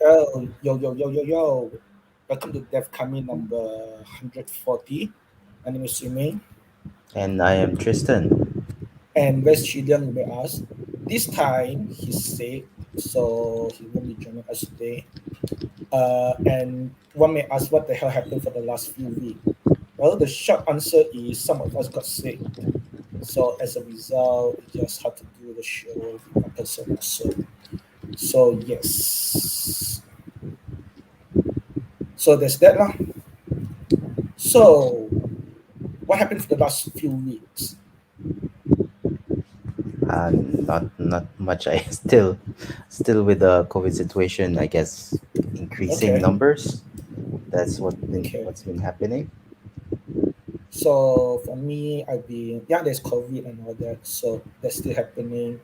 Oh, yo. Welcome to DevKami number 140. My name is Sumi. And I am Tristan. And West Chilean, you may ask. This time he's sick, so he won't be joining us today. And one may ask what the hell happened for the last few weeks. Well, the short answer is some of us got sick. So as a result, we just had to do the show with one person or so. So yes. So there's that lah. So what happened for the last few weeks? Not much. I still with the COVID situation. I guess increasing Okay, numbers. That's okay. what's been happening. So for me, I've been there's COVID and all that, so that's still happening.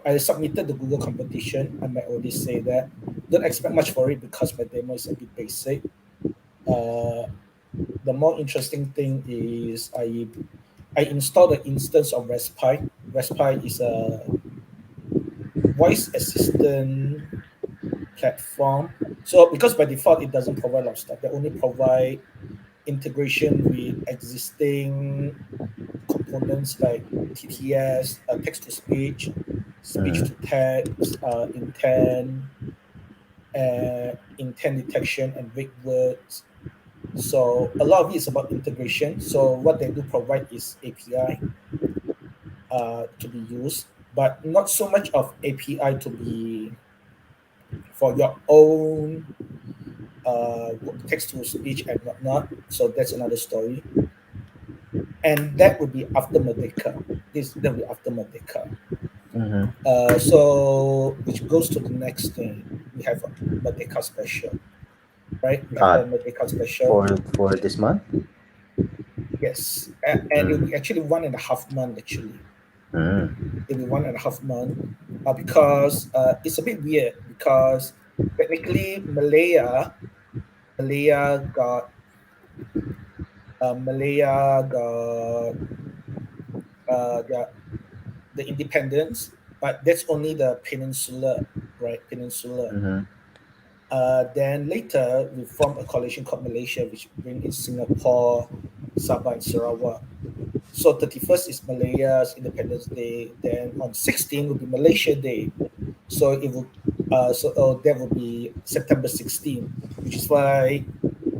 I submitted the Google competition. I might already say that. Don't expect much for it because my demo is a bit basic. Uh, the more interesting thing is I installed an instance of Raspberry. Raspberry is a voice assistant platform. So because by default it doesn't provide a lot of stuff, they only provide integration with existing components like TTS, text to speech, speech to Mm-hmm. text, intent detection, and vague words. So a lot of it is about integration. So what they do provide is API to be used, but not so much of API to be for your own text to speech and whatnot. So that's another story. And that would be after Merdeka. That will be after Merdeka. Mm-hmm. So which goes to the next thing. We have a Merdeka special, right? We have Uh, the Merdeka special. for this month. Yes, and it'll Mm. be actually 1.5 months actually. Mm. It'll be 1.5 months because it's a bit weird because technically Malaya got Malaya got their the independence, but that's only the peninsula, right? Peninsula. Mm-hmm. Then later we formed a coalition called Malaysia, which bring in Singapore, Sabah, and Sarawak. So 31st is Malaya's Independence Day. Then on 16 will be Malaysia Day. So it will, that will be September 16, which is why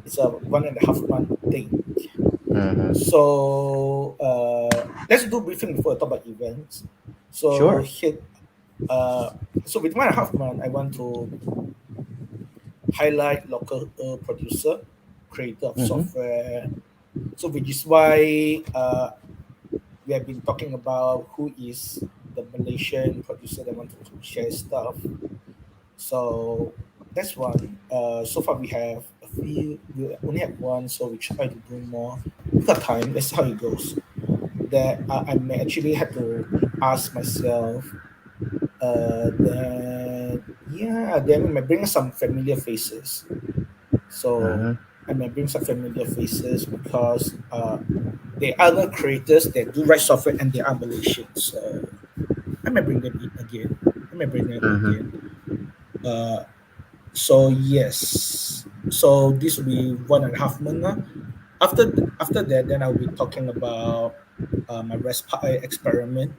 it's a 1.5 month thing. Mm-hmm. So let's do briefing before I talk about events. So Sure. here, uh, so with 1.5 months, I want to highlight local producer, creator of Mm-hmm. software. So which is why we have been talking about who is the Malaysian producer that want to share stuff. So that's one. So far we have a few. We only have one, so we try to do more. We got time. That's how it goes. That I may actually have to ask myself. Then we might bring some familiar faces. So Mm-hmm. I may bring some familiar faces because they are other creators that do write software and they are Malaysian. So I may bring them in again. I may bring them again. Mm-hmm. Uh, so yes. So this will be 1.5 months now. After that, then I'll be talking about my Raspberry experiment.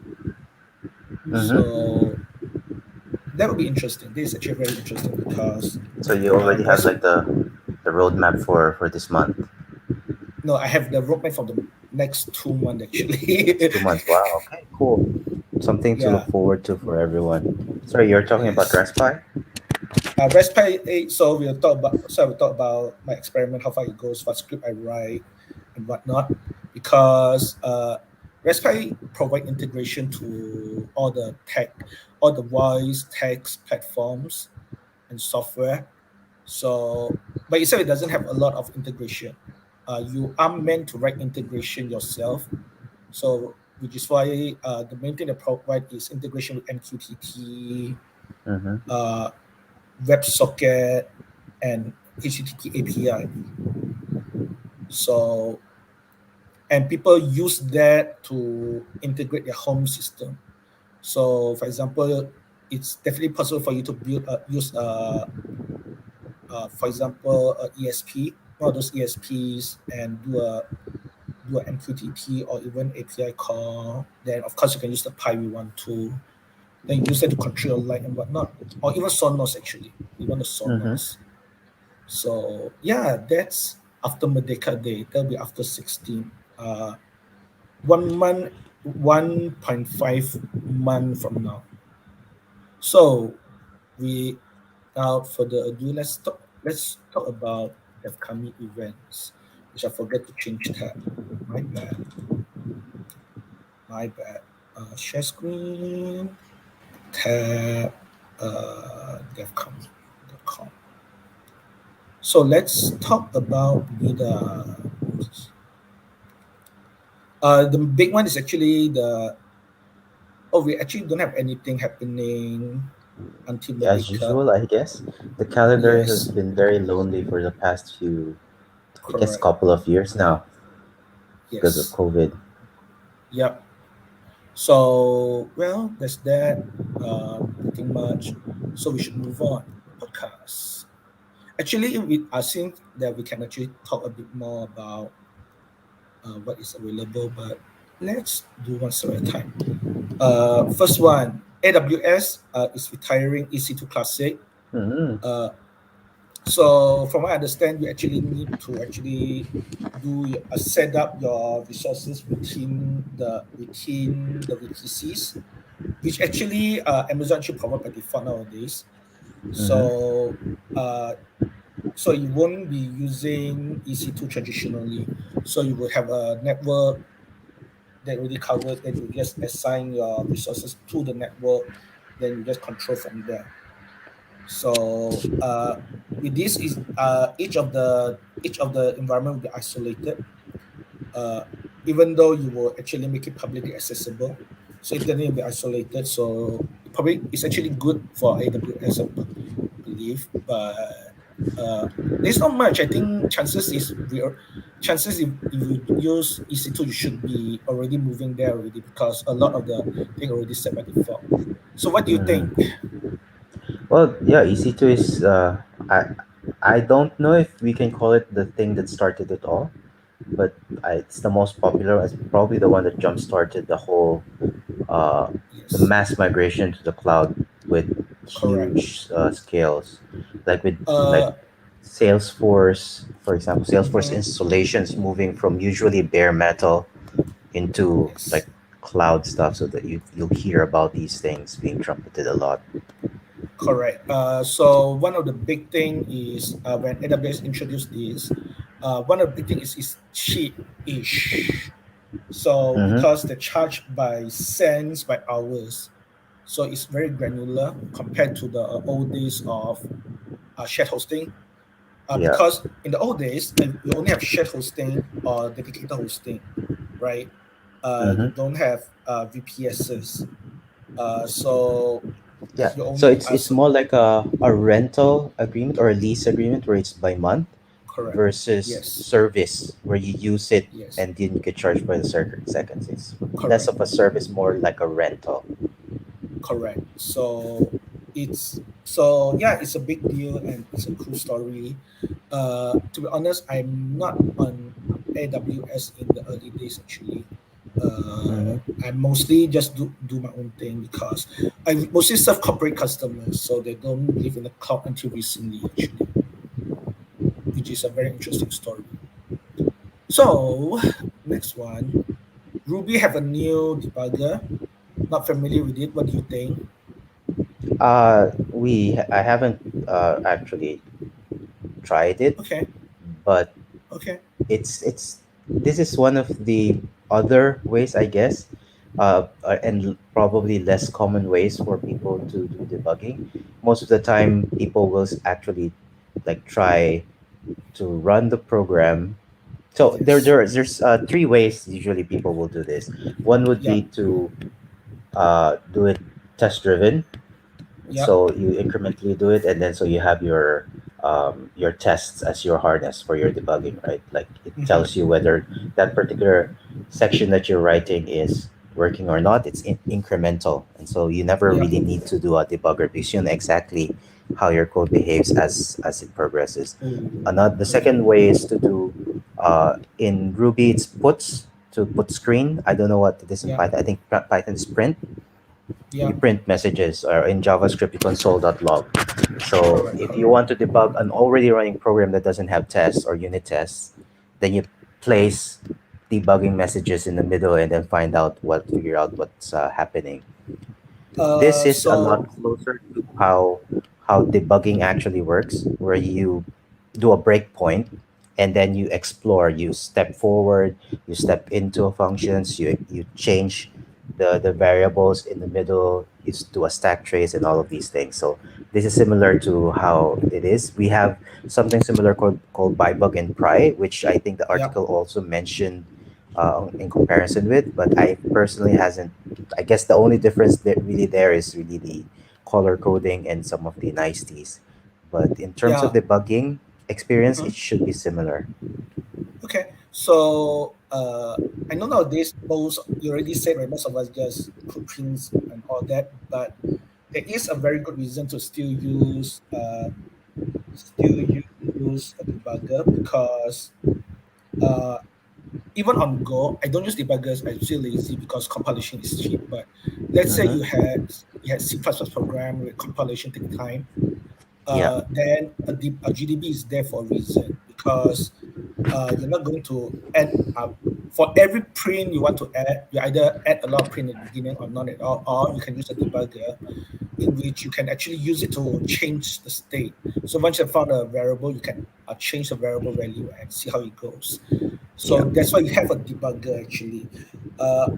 Mm-hmm. So that will be interesting. This is actually very interesting because So you already have Ras- like the roadmap for this month. no, I have the roadmap for the next 2 months actually. Next 2 months. Wow. Okay. Cool. Something to Yeah. look forward to for everyone. Sorry, you're talking about Yes. Raspberry. Raspberry 8. So we'll talk about. So I will talk about my experiment, how far it goes, what script I write, and whatnot. Because Raspberry provide integration to all the voice text platforms and software. So, but itself it doesn't have a lot of integration. You are meant to write integration yourself. So, which is why the main thing they provide is integration with MQTT, Mm-hmm. uh, WebSocket, and HTTP API. So, and people use that to integrate their home system. So, for example, it's definitely possible for you to use for example, ESP, one of those ESPs, and do a MQTT or even API call. Then of course you can use the Pi V1 tool. Then use it to control your light and whatnot, or even Sonos actually, even the Mm-hmm. Sonos. So yeah, that's after Merdeka Day. That'll be after 16. 1 month, 1.5 month from now. So we without further ado, let's talk about DevKami events, which I forget to change tab. My bad. My bad. Share screen. Tab. DevKami.com. So let's talk about the big one is actually the we actually don't have anything happening until As Merdeka. usual, I guess the calendar has Yes, been very lonely for the past few, I guess, correct. couple of years now because of Yes. COVID. Yep. So, well, there's that. Nothing much. So we should move on. Podcast. Actually, I think that we can actually talk a bit more about what is available, but let's do one step at a time. First one, AWS is retiring EC2 Classic. Mm-hmm. Uh, so from what I understand, you actually need to actually set up your resources within the VPCs, which actually Amazon should provide by default nowadays. Mm-hmm. So uh, so you won't be using EC2 traditionally. So you will have a network that already covers, then you just assign your resources to the network, then you just control from there. So with this is each of the environment will be isolated, uh, even though you will actually make it publicly accessible. So internet will be isolated. So probably it's actually good for AWS, I believe, but there's not much. I think chances if you use EC2, you should be already moving there already because a lot of the thing already set by default. So what do you think? Mm-hmm. Well, yeah, EC2 is. I don't know if we can call it the thing that started it all, but it's the most popular. It's probably the one that jump started the whole uh, the Yes, mass migration to the cloud with correct. huge scales, with like Uh, Salesforce, for example, Salesforce mhm, installations moving from usually bare metal into yes. like cloud stuff, so that you'll hear about these things being trumpeted a lot. Correct. So one of the big thing is when AWS introduced this, one of the big thing is cheap-ish. So Mm-hmm. because they charge by cents by hours, so it's very granular compared to the old days of shared hosting. Yeah. Because in the old days, you only have shared hosting or dedicated hosting, right? You Mm-hmm. don't have VPSs. So Yeah. you So only it's more like a rental agreement or a lease agreement where it's by month correct. versus Yes. service where you use it Yes. and then you get charged by the seconds. It's less Correct. of a service, more like a rental. Correct. So it's a big deal and it's a cool story. To be honest, I'm not on AWS in the early days actually. Mm-hmm. I mostly just do my own thing because I mostly serve corporate customers, so they don't live in the cloud until recently actually, which is a very interesting story. So next one, Ruby have a new debugger. Not familiar with it. What do you think? I haven't actually tried it, Okay. but Okay. it's this is one of the other ways, I guess, probably less common ways for people to do debugging. Most of the time, people will actually like try to run the program. So Yes. there's three ways usually people will do this. One would Yep. be to do it test driven. Yep. So you incrementally do it, and then so you have your tests as your harness for your debugging, right? Like it Mm-hmm. tells you whether that particular section that you're writing is working or not. It's incremental, and so you never Yeah. really need to do a debugger because you know exactly how your code behaves as it progresses. Oh, Another the okay. second way is to do in Ruby it's puts to put screen. I don't know what it is in Yeah. Python. I think Python is print. Yeah. You print messages, or in JavaScript you console.log. So Correct. if you Correct. want to debug an already running program that doesn't have tests or unit tests, then you place debugging messages in the middle and then find out what figure out what's happening. This is a lot So closer to how debugging actually works, where you do a breakpoint and then you explore. You step forward, you step into functions, you change the variables in the middle, you do a stack trace and all of these things. So this is similar to how it is. We have something similar called bybug and pry, which I think the yeah. article also mentioned in comparison with, but I personally hasn't. I guess the only difference that really there is really the color coding and some of the niceties. But in terms of Yeah. debugging experience, Mhm. it should be similar. Okay. So I know nowadays most you already said right, most of us just put prints and all that, but there is a very good reason to still use a debugger because uh, even on Go, I don't use debuggers. I feel lazy because compilation is cheap. But let's say Mm-hmm. you had C++ program with compilation take time, Yeah. then a GDB is there for a reason because you're not going to add up for every print you want to add. You either add a lot of print at the beginning or none at all, or you can use a debugger in which you can actually use it to change the state. So once you have found a variable, you can change the variable value and see how it goes. Yeah. So that's why you have a debugger actually. Uh,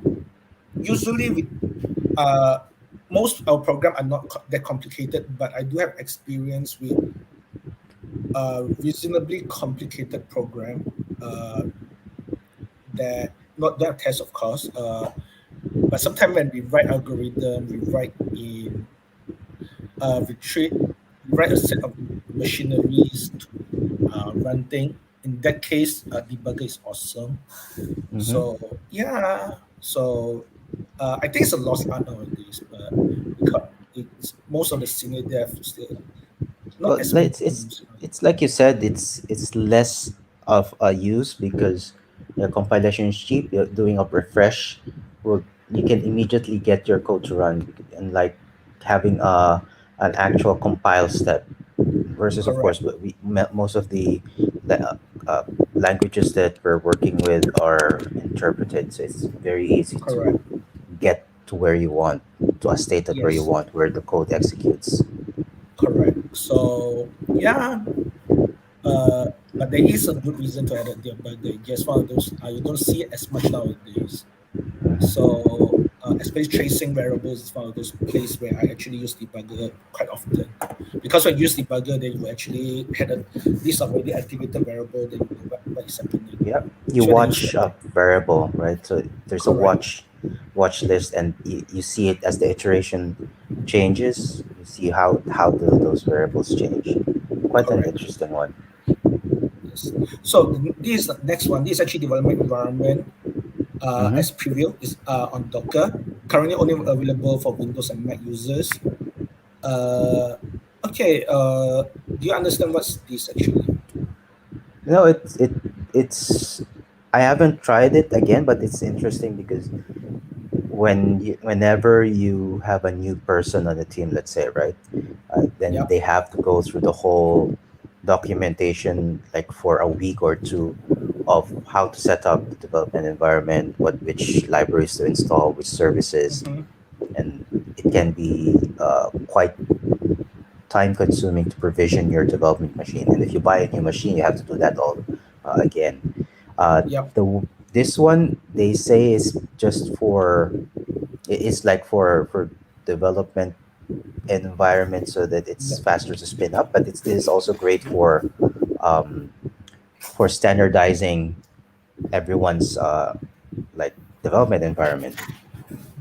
Usually with uh, most our program are not that complicated, but I do have experience with a reasonably complicated program uh, that not that test of course. But sometimes when we write algorithm, we write in we write a set of machineries to run thing. In that case, debugger is awesome. Mm-hmm. So yeah, so I think it's a lost art nowadays, but because it's most of the senior dev still not Well, as many it's use. it's like you said, it's less of a use because the compilation is cheap. You're doing a refresh, well, you can immediately get your code to run, and like having an actual compile step versus, of course, Correct, most of the uh, languages that we're working with are interpreted, so it's very easy correct, to get to where you want, to a state that where you yes, want, where the code executes. correct. So yeah, uh, but there is a good reason to add a debugger. Just one of those you don't see it as much nowadays. So especially tracing variables is one of those places where I actually use debugger quite often. Because when you use debugger, then you actually had a list of already activated variable, then you know what is happening. Yeah, you That's why they use watch that a thing. variable, right? So there's a Correct. watch list, and you see it as the iteration changes. You see how those variables change. Quite an Correct. interesting one. Yes. So this next one, this is actually development environment Mm-hmm. as preview is on Docker. Currently only available for Windows and Mac users. Uh, okay. Do you understand what's this actually? No, it's I haven't tried it again, but it's interesting because whenever you have a new person on the team, let's say, right, then Yep. they have to go through the whole documentation like for a week or two of how to set up the development environment, what which libraries to install, which services, Mm-hmm. and it can be quite time consuming to provision your development machine. And if you buy a new machine, you have to do that all again. Yep. The This one they say is just for it's like for development environment so that it's Yep. faster to spin up, but it is also great um, for standardizing everyone's like development environment.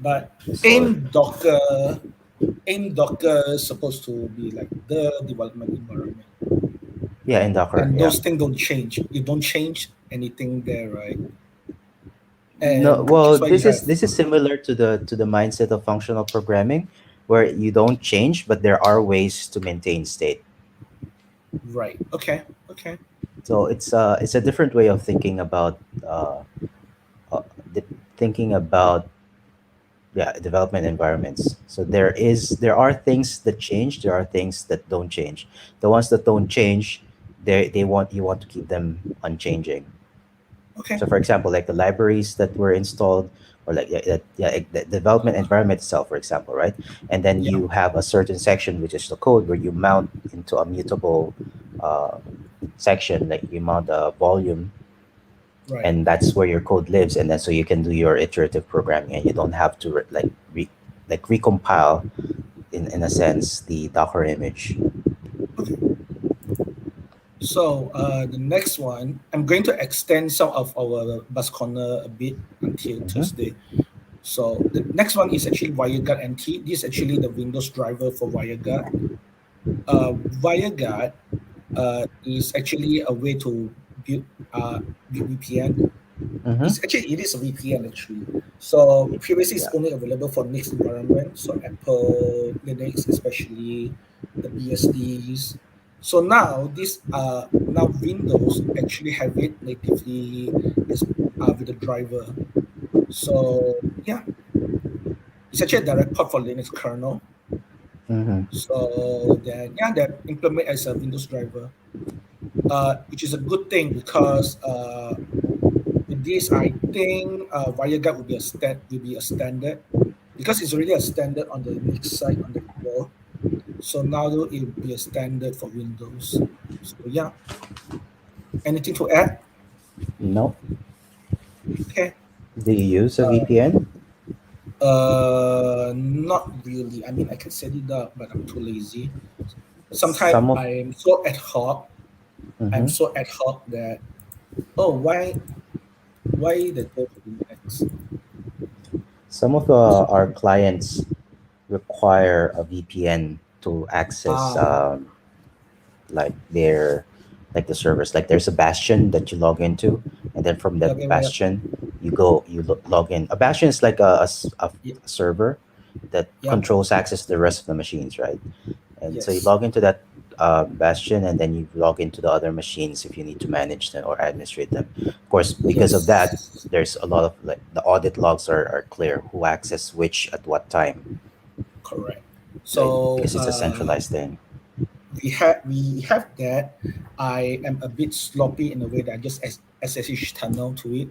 But So in Docker, in Docker is supposed to be like the development environment. yeah, in Docker, And yeah. those things don't change. You don't change anything there, right? No, and well, that's why you this is have this is similar to the mindset of functional programming, where you don't change, but there are ways to maintain state. right. Okay, okay, So it's a different way of thinking about uh, the, thinking about yeah development environments. So there are things that change, there are things that don't change. The ones that don't change, they want you want to keep them unchanging. okay. So for example, like the libraries that were installed, or like the development environment itself, for example, right? And then Yeah, you have a certain section which is the code where you mount into a mutable uh, section, like you mount a volume, right. and that's where your code lives. And then so you can do your iterative programming, and you don't have to like recompile in a sense the Docker image. Okay. So the next one, I'm going to extend some of our bus corner a bit until Hmm. Thursday. So the next one is actually WireGuard NT. This is actually the Windows driver for WireGuard. WireGuard is actually a way to build uh, build VPN. Hmm. It is a VPN actually. So previously it's Yeah. only available for Linux environment, so Apple Linux, especially the BSDs. So now now Windows actually have it natively as with the driver. So yeah, it's actually a direct port for Linux kernel. Hmm. So then yeah, that implement as a Windows driver, which is a good thing because with this, I think WireGuard will be a standard because it's already a standard on the Unix side on the core. So now it will be a standard for Windows. So yeah, anything to add? No. Okay. Do you use a Uh, VPN? Not really. I mean, I can set it up, but I'm too lazy. Sometimes Some of I'm so ad hoc. I'm mhm. so ad hoc that oh why the go for Linux? Some of So our clients require a VPN to access like their like the servers. Like there's a bastion that you log into, and then from that yeah, yeah, yeah, bastion log in. A bastion is like a yeah, server that yeah, controls access to the rest of the machines, right? And so you yes, log into that bastion, and then you log into the other machines if you need to manage them or administrate them. Of course, because of that, yes, there's a lot of like the audit logs are clear who access which at what time, correct. right? So Because it's a centralized thing. we have that. I am a bit sloppy in a way that I just SSH tunnel to it.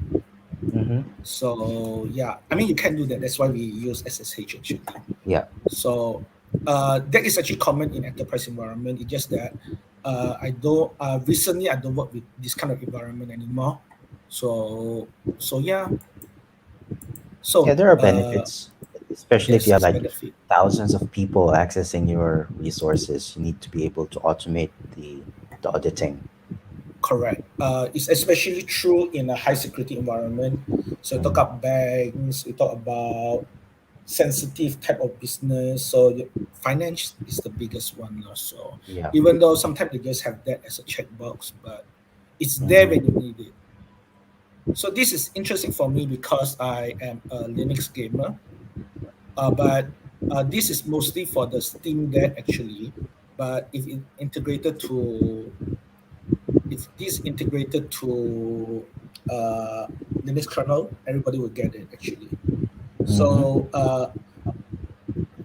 Hmm. So yeah, I mean you can do that. That's why we use SSH actually. Yeah. So that is actually common in enterprise environment. It's just that I don't recently I don't work with this kind of environment anymore. So so yeah. Yeah, So there are benefits, especially if yes, you have there's like benefit. thousands of people accessing your resources. You need to be able to automate the auditing. Correct. It's especially true in a high security environment. So we talk Mhm. about banks, we talk about sensitive type of business. So finance is the biggest one. So Yeah. even though sometimes they just have that as a checkbox, but it's there when you Hmm. need it. So this is interesting for me because I am a Linux gamer, but this is mostly for the Steam Deck actually. But if this integrated to uh, Linux kernel, everybody will get it actually. Hmm. So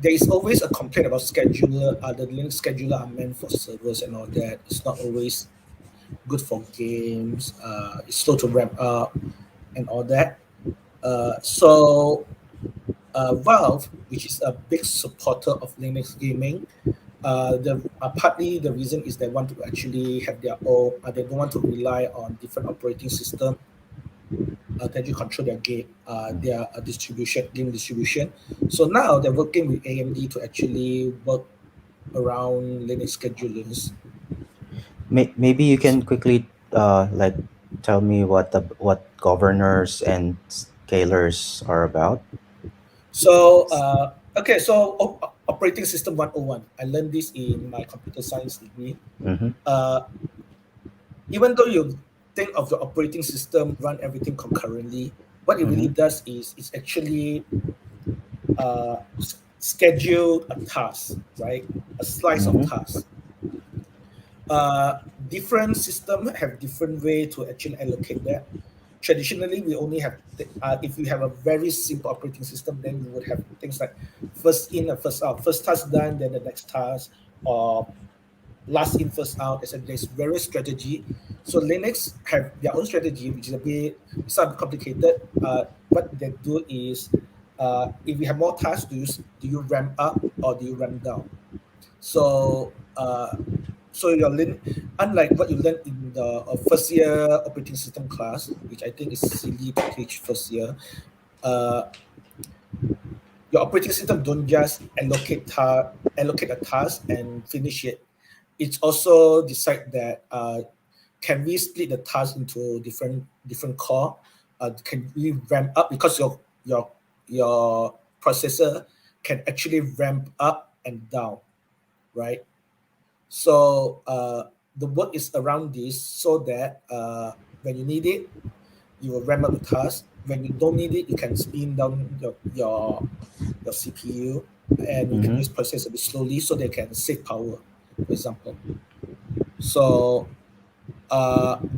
there is always a complaint about scheduler. The Linux scheduler are meant for servers and all that. It's not always good for games. It's slow to ramp up and all that. So Valve, which is a big supporter of Linux gaming, partly the reason is they want to actually have their own. They don't want to rely on different operating system to actually control their game distribution. So now they're working with AMD to actually work around Linux schedulers. Maybe you can quickly like tell me what governors and scalars are about. So operating system 101. I learned this in my computer science degree. Mm-hmm. Uh, Even though you think of the operating system run everything concurrently, What it really Mm-hmm. does is it's actually schedule a task, right? A slice of Mm-hmm. task. Different system have different way to actually allocate that. Traditionally, we only have if you have a very simple operating system, then you would have things like first in and first out, first task done, then the next task, or last in first out. As there's various strategy. So Linux have their own strategy, which is a bit it's not complicated. What they do is, if you have more tasks, do you ramp up or do you ramp down? So so unlike what you learn in the first year operating system class, which I think is silly to teach first year, uh, your operating system don't just allocate a task and finish it. It's also decide that can we split the task into different core? Can we ramp up because your processor can actually ramp up and down, right? So the work is around this so that when you need it, you will ramp up the task. When you don't need it, you can spin down your CPU and you can Mm-hmm. just process a bit slowly so they can save power, for example. So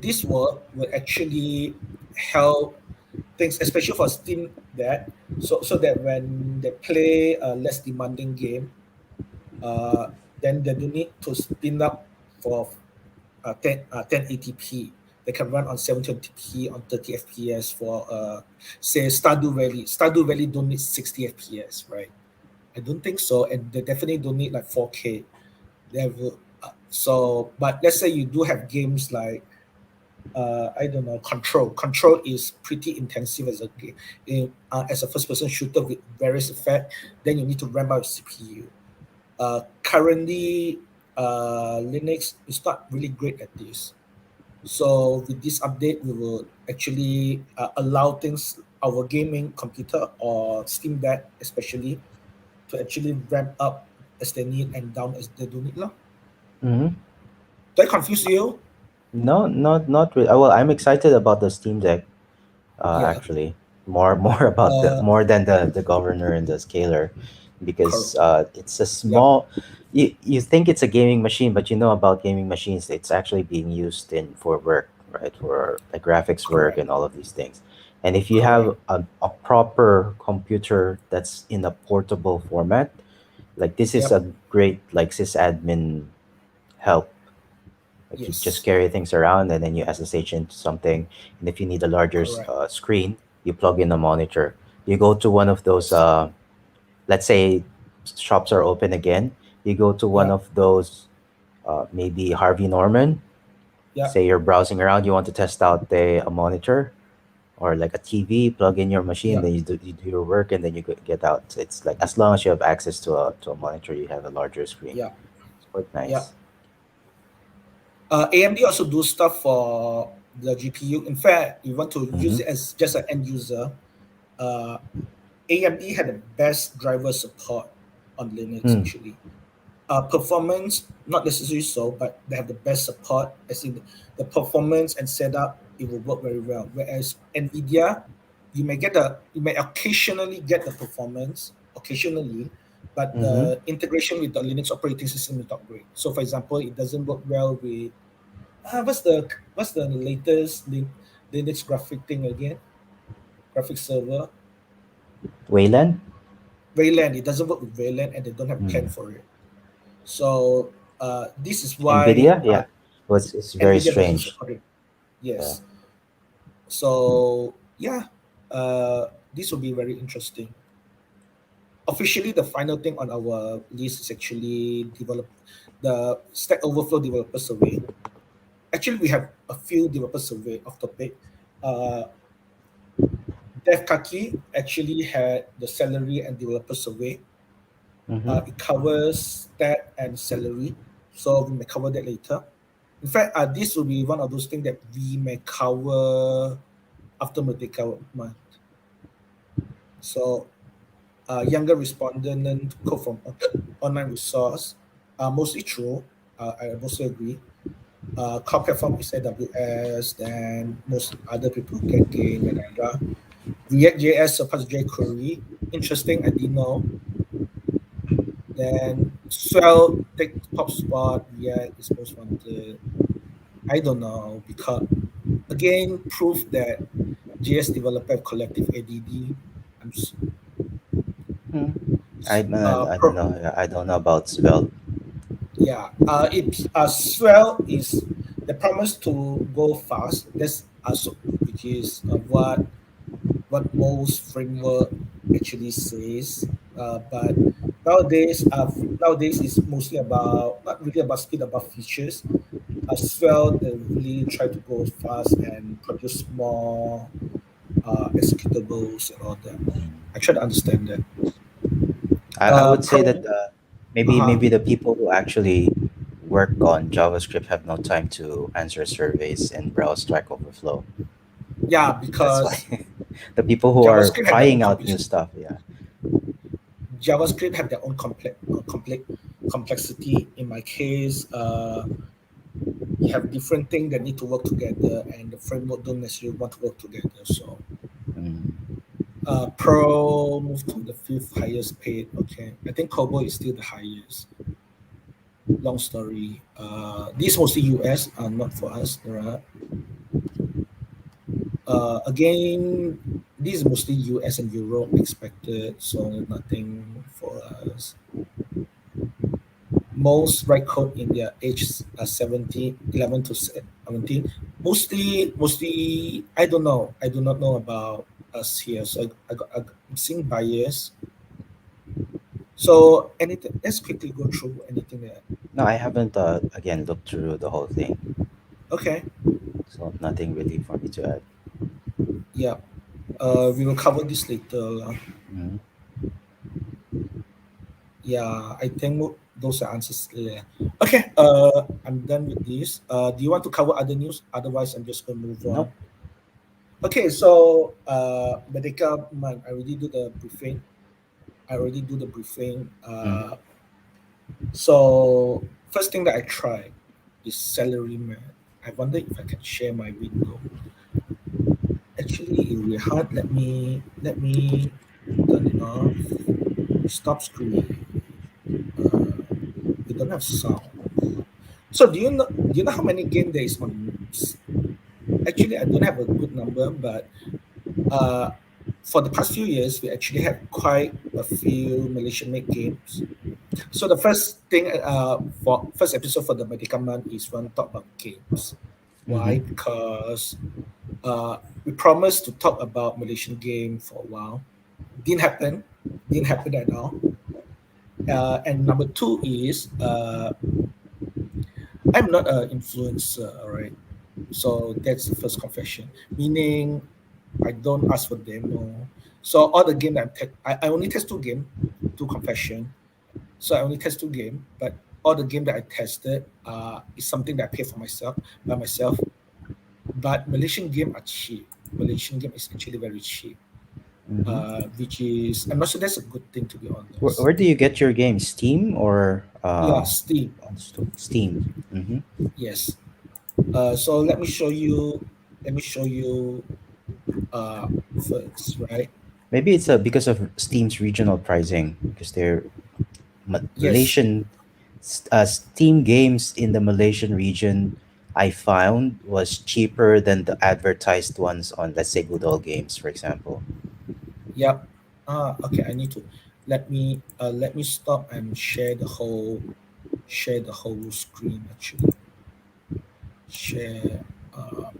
this work will actually help things, especially for Steam, that so that when they play a less demanding game, uh, then they don't need to spin up for 1080p. They can run on 720p on 30 FPS for say Stardew Valley. Stardew Valley don't need 60 FPS, right? I don't think so, and they definitely don't need like 4K. They have so, but let's say you do have games like I don't know, Control. Control is pretty intensive as a game, as a first-person shooter with various effects. Then you need to ramp up CPU. Currently, Linux is not really great at this. So with this update, we will actually allow things, our gaming computer or Steam Deck especially, to actually ramp up as they need and down as they do need. Lah. Mm-hmm. Do I confuse you? No, not really. Well, I'm excited about the Steam Deck. Yeah. Actually, more about the Uh, more than the governor and the scaler, because it's a yep. small. You think it's a gaming machine, but you know about gaming machines, it's actually being used in for work, right? For like graphics work Correct. and all of these things. And if you Correct. have a proper computer that's in a portable format, like this is Yep. a great like sysadmin help. Like you just Yes. carry things around and then you SSH into something. And if you need a larger Correct. screen, you plug in a monitor. You go to one of those, Yes. let's say shops are open again. You go to one Yep. of those, maybe Harvey Norman. Yep. Say you're browsing around, you want to test out a monitor or like a TV, plug in your machine, Yep. then you do your work and then you get out. It's like as long as you have access to a monitor, you have a larger screen. Yep. It's quite nice. Yep. AMD also do stuff for the GPU. In fact, you want to Mm-hmm. use it as just an end user. Uh, AMD had the best driver support on Linux Mm. actually. Performance, not necessarily so, but they have the best support. As in the performance and setup, it will work very well. Whereas NVIDIA, you may occasionally get the performance, occasionally, but Mm-hmm. the integration with the Linux operating system is not great. So, for example, it doesn't work well with what's the latest Linux graphic thing again? Graphic server. Wayland? Wayland. It doesn't work with Wayland, and they don't have plan Mm. for it. So this is why Nvidia, yeah, was it's very NVIDIA doesn't strange. support it. Yeah. Yes. So yeah, this will be very interesting. Officially, the final thing on our list is actually the Stack Overflow developer survey. Actually, we have a few developer survey off topic. Uh, DevKaki actually had the salary and developer survey. Mm-hmm. It covers stat and salary, so we may cover that later. In fact, this will be one of those things that we may cover after Merdeka Month. So, younger respondent quote from online resource, mostly true. I mostly agree. Core platform is AWS, then most other people get game, etc. React.js supports jQuery. Interesting, I didn't know. Then Swell take top spot. React is most wanted. I don't know because again proof that JS developer have collective ADD. I'm Hmm. I don't pro, know. I don't know about Svelte. yeah. It Swell is the promise to go fast. That's also which is what most framework actually says. But nowadays is mostly about not really about speed, about features. As well, they really try to go fast and produce more executables and all that. I try to understand that. I would say that Pro, uh-huh. maybe the people who actually work on JavaScript have no time to answer surveys and browse Stack Overflow. Yeah, That's why because the people who are JavaScript have their own trying out new stuff, yeah. JavaScript have their own complexity. In my case, you have different things that need to work together, and the framework don't necessarily want to work together. So, Mm. Pro moved to the fifth highest paid. Okay, I think Kobo is still the highest. Long story. These mostly US, not for us. There are again, these is mostly US and Europe expected, so nothing for us. Most write code in their age 17, 11 to 17. Mostly, I don't know. I do not know about us here. So I'm seeing bias. So anything, let's quickly go through anything that, No, I haven't again looked through the whole thing, okay, so nothing really for me to add. yeah. We will cover this later. Mm. Yeah, I think those are answers there. Okay, I'm done with this. Do you want to cover other news? Otherwise, I'm just going to move on. Nope. Okay, so Merdeka Month, I already do the briefing. I already do the briefing. Mm. So first thing that I tried is salary man. I wonder if I can share my window. Actually, it will be hard. Let me turn it off. Stop screen. Uh, we don't have sound. So do you know how many game there is on? Actually, I don't have a good number, but uh, for the past few years, we actually had quite a few Malaysian made games. So the first thing for first episode for the Merdeka Month is one talk about games. Mm-hmm. Why? Because we promised to talk about Malaysian game for a while. Didn't happen. Didn't happen at all. And number two is I'm not an influencer. All right. So that's the first confession. Meaning I don't ask for demo. So all the game that I only test two game, two confession. So I only test two game, but all the game that I tested is something that I pay for myself by myself. But Malaysian game are cheap. Malaysian game is actually very cheap, Mm-hmm. which is I'm not sure that's a good thing to be honest. Where do you get your game? Steam or Yeah, Steam. on Steam? Mm-hmm. Yes. So let me show you. Let me show you first, right? Maybe it's because of Steam's regional pricing, because they're Yes. Malaysian Steam games in the Malaysian region. I found was cheaper than the advertised ones on, let's say, Good Old Games, for example. Yep. Okay. I need to let me stop and share the whole screen actually. Share uh,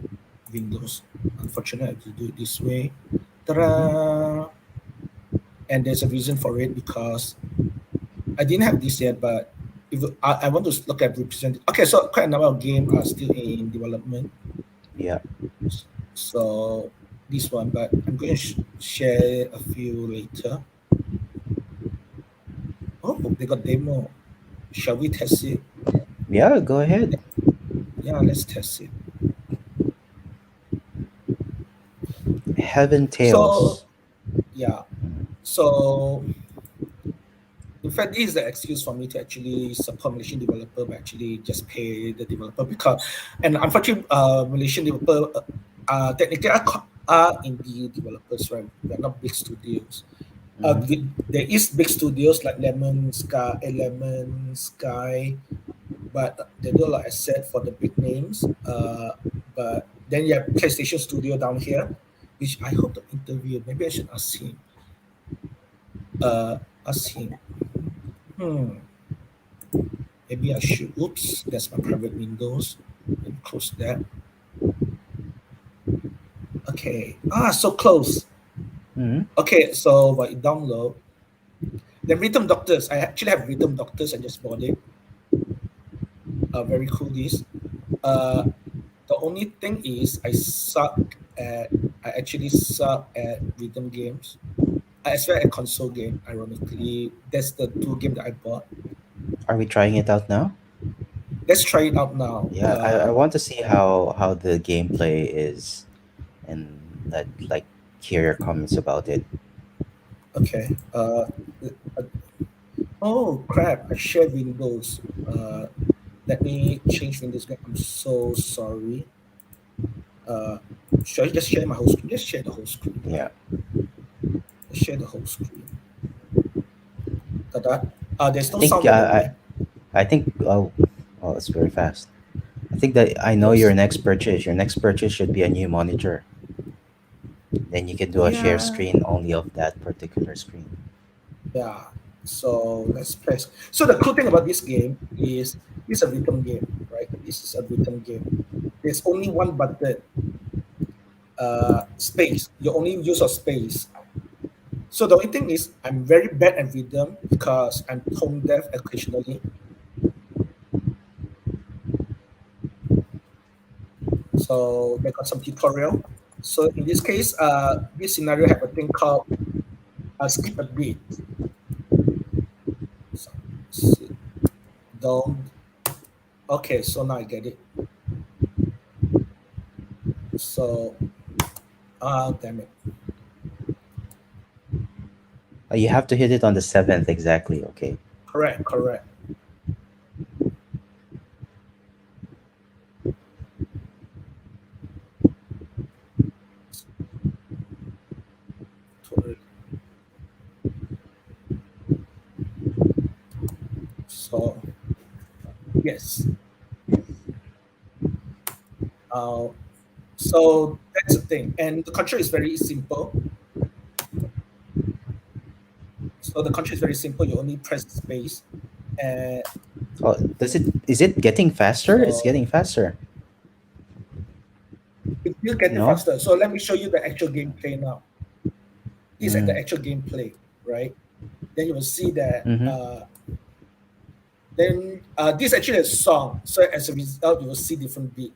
Windows. Unfortunately, I have to do it this way. Mm-hmm. Ta-da! And there's a reason for it because I didn't have this yet, but if I want to look at represent. Okay, so quite a number of games are still in development. Yeah. So this one, but I'm going to share a few later. Oh, they got demo. Shall we test it? Yeah, go ahead. Yeah, let's test it. Heaven So Tales. yeah, so in fact, this is the excuse for me to actually support Malaysian developer, but actually just pay the developer because, and unfortunately, Malaysian developer technically are indie developers, right? They're not big studios. Hmm. There is big studios like Lemon Sky, but they do a lot of asset for the big names. But then you have PlayStation Studio down here, which I hope to interview. Maybe I should ask him. Uh, ask him. Hmm. Maybe I should. Oops, that's my private windows. Let me close that. Okay. So close. Hmm. Okay, so what you download. The Rhythm Doctors. I actually have Rhythm Doctors. I just bought it. Very cool. This. Uh, the only thing is I actually suck at rhythm games. As well as console game. Ironically, that's the two game that I bought. Are we trying it out now? Let's try it out now. Yeah, I want to see how the gameplay is, and like hear your comments about it. Okay. Uh, oh crap! I share Windows. Let me change Windows. I'm so sorry. Uh, should I just share my whole screen? Just share the whole screen, Yeah, right? Let's share the whole screen. Ta-da. There's I no think sound by the way. I think oh, it's very fast. I think that I know your Yes. next purchase. Your next purchase should be a new monitor. Then you can do a share Yeah. screen only of that particular screen. Yeah. So let's press. So the cool thing about this game is it's a rhythm game, right? This is a rhythm game. There's only one button, space. You only use of space. So the only thing is I'm very bad at rhythm because I'm tone deaf occasionally. So they got some tutorial. So in this case, this scenario have a thing called skip a beat. So, s- don't. Okay, so now I get it. So, damn it. You have to hit it on the seventh exactly. Okay. Correct, correct. Totally. So, yes. Uh, so that's the thing. And the control is very simple. So the control is very simple. You only press space. And Oh, does it? Is it getting faster? It's so getting faster. it will get it No. faster. So let me show you the actual gameplay now. This is the Mm. actual gameplay, right? Then you will see that Mm-hmm. then this is actually a song. So as a result, you will see different beat.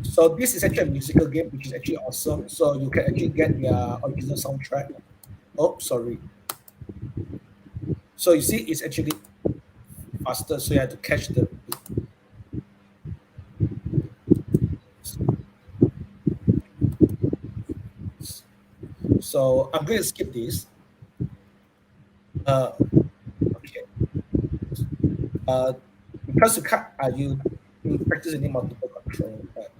So this is actually a musical game, which is actually awesome. So you can actually get their original soundtrack. Oh, sorry. So you see, it's actually faster. So you have to catch the beat. So I'm going to skip this. Uh, okay. Uh, because you can't, you can practice any multiple control, but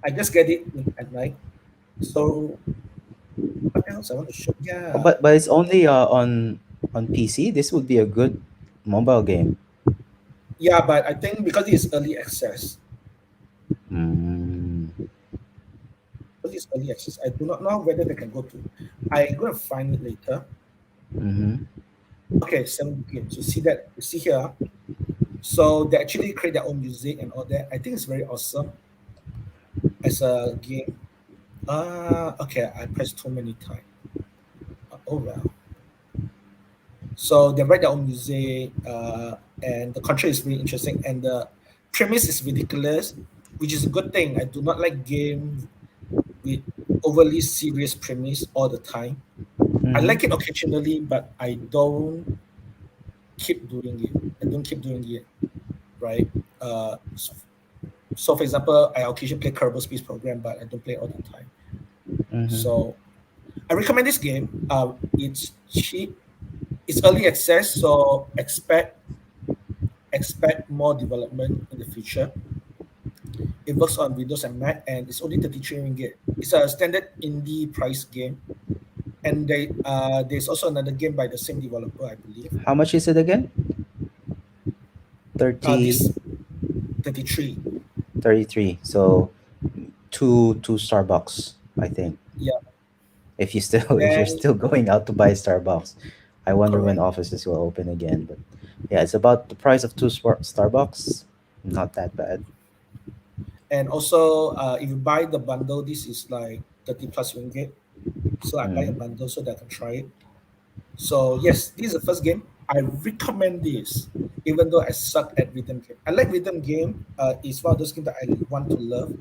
I just get it at night. So what else I want to show? Oh, Yeah, but it's only on PC. This would be a good mobile game. yeah, but I think because it's early access, Mm. I do not know whether they can go to. I'm gonna find it later. Mm-hmm. Okay, 7 games. You see that? You see here. So they actually create their own music and all that. I think it's very awesome as a game. Okay, I pressed too many times. Oh well. So they write their own music, and the content is really interesting, and the premise is ridiculous, which is a good thing. I do not like games with overly serious premise all the time. I Mm-hmm. like it occasionally, but I don't keep doing it. I don't keep doing it, right? So for example, I occasionally play Kerbal Space Program, but I don't play all the time. Mm-hmm. So I recommend this game. It's cheap. It's early access, so expect more development in the future. It works on Windows and Mac, and it's only 33 ringgit. It's a standard indie price game, and there's also another game by the same developer, I believe. How much is it again? 30, This 33. 33. So two Starbucks, I think. Yeah. If you still if you're Then still going out to buy Starbucks, I wonder when correct. offices will open again. But yeah, it's about the price of two Starbucks. Not that bad. And also, if you buy the bundle, this is like 30 plus ringgit. So I buy a Mm-hmm. bundle so that I can try it. So yes, this is the first game. I recommend this, even though I suck at rhythm game. I like rhythm game. It's one of those games that I want to love.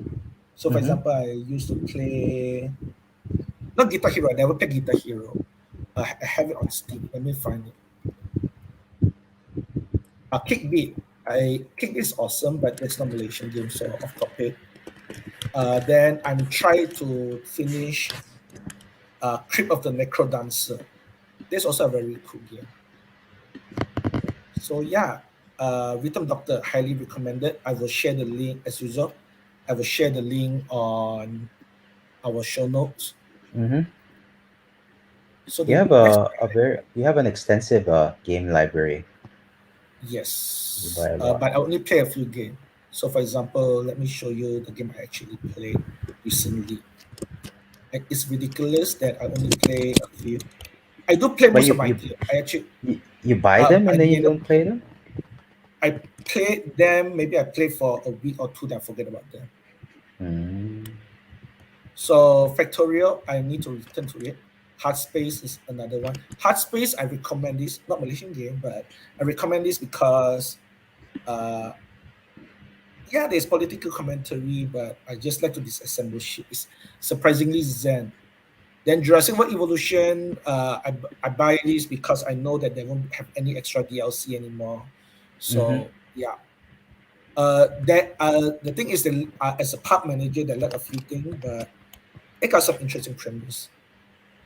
So for Mm-hmm. example, I used to play not Guitar Hero. I never played Guitar Hero. I have it on Steam. Let me find it. Kickbeat. Kickbeat is awesome, but that's not Malaysian game, so off topic. Then I'm trying to finish Crypt of the Necro Dancer. That's also a very cool game. So yeah, Rhythm Doctor highly recommended. I will share the link as usual. I will share the link on our show notes. Mm-hmm. So the next, You have an extensive game library. You buy yes, a lot. but I only play a few games. So for example, let me show you the game I actually played recently. Like, it's ridiculous that I only play a few. I do play But most of my game. I actually, you buy them by and then the you end of, don't play them. I played them. Maybe I play for a week or two, then I forget about them. Mm. So Factorial, I need to return to it. Hard Space is another one. Hard Space, I recommend this, not Malaysian game, but I recommend this because, uh, yeah, there's political commentary, but I just like to disassemble shit. It's surprisingly zen. Then Jurassic World Evolution, I buy this because I know that they won't have any extra DLC anymore. Mm-hmm. So yeah, the thing is that as a park manager, they let a few things, but it got some interesting premise.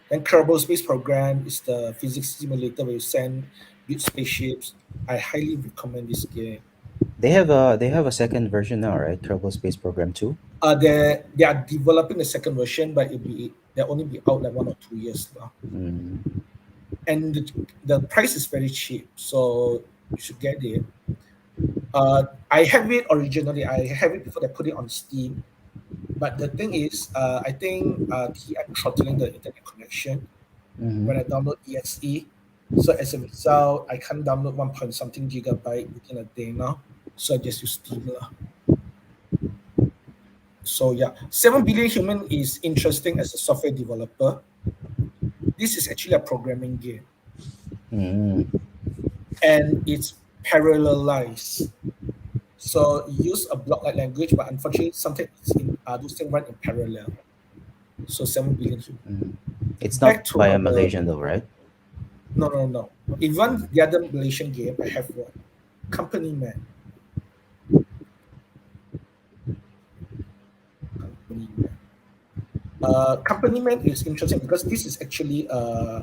Then Kerbal Space Program is the physics simulator where you send build spaceships. I highly recommend this game. They have a second version now, right? Kerbal Space Program 2. They are developing the second version, but they'll only be out like 1 or 2 years now. Mm. And the price is very cheap, so you should get it. I have it originally. I have it before they put it on Steam. But the thing is, I think I'm throttling the internet connection Mm-hmm. when I download EXE. So as a result, I can't download 1 point something gigabyte within a day now. So I just use Steam lah. So yeah, 7 billion human is interesting as a software developer. This is actually a programming game, Mm. and it's parallelized. So you use a block-like language, but unfortunately, sometimes those things run in parallel. So 7 billion human. Mm. It's not Back to by a our Malaysian though, right? no. Even the other Malaysian game, I have one. Company Man. Company Man. Company Man is interesting because this is actually uh,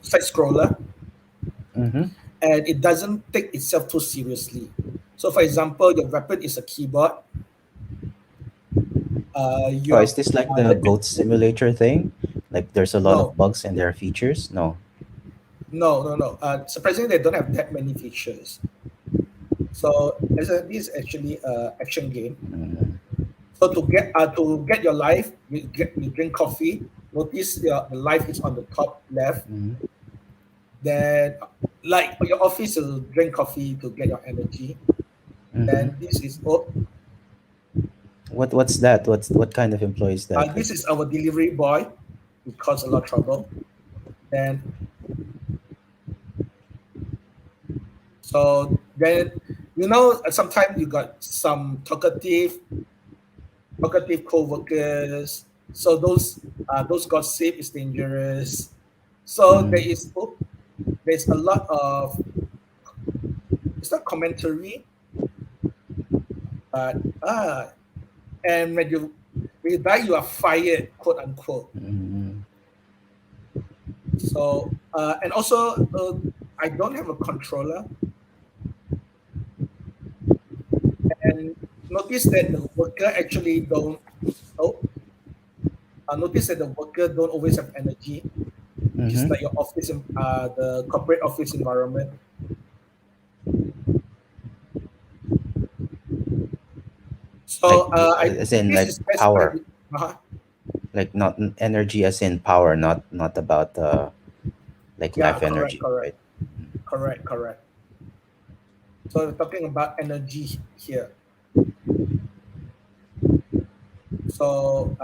side scroller, Mm-hmm. and it doesn't take itself too seriously. So, for example, your weapon is a keyboard. You Oh, are is this like the the, goat simulator thing? Like there's a lot of no, bugs and there are features? No. no. Surprisingly, they don't have that many features. So, this is actually a action game. Mm. So to get your life, you drink coffee. Notice the life is on the top left. Mm. Then, like your office, will drink coffee to get your energy. Mm-hmm. Then this is oh, What's that? What kind of employee is that? Like, this is our delivery boy. He caused a lot of trouble. Then then sometimes you got some talkative co-workers. So those gossip is dangerous. So mm, there's a lot of, it's not commentary, but and when you die, you are fired, quote unquote. mm, So and also I don't have a controller. notice that the worker actually don't. Oh, notice that the worker don't always have energy, which is Mm-hmm. like your office, the corporate office environment. Like So I as think in this like is best power, played. Uh-huh. like not energy as in power, not about like Yeah, life correct, energy, correct, right? correct, correct. So we're talking about energy here. So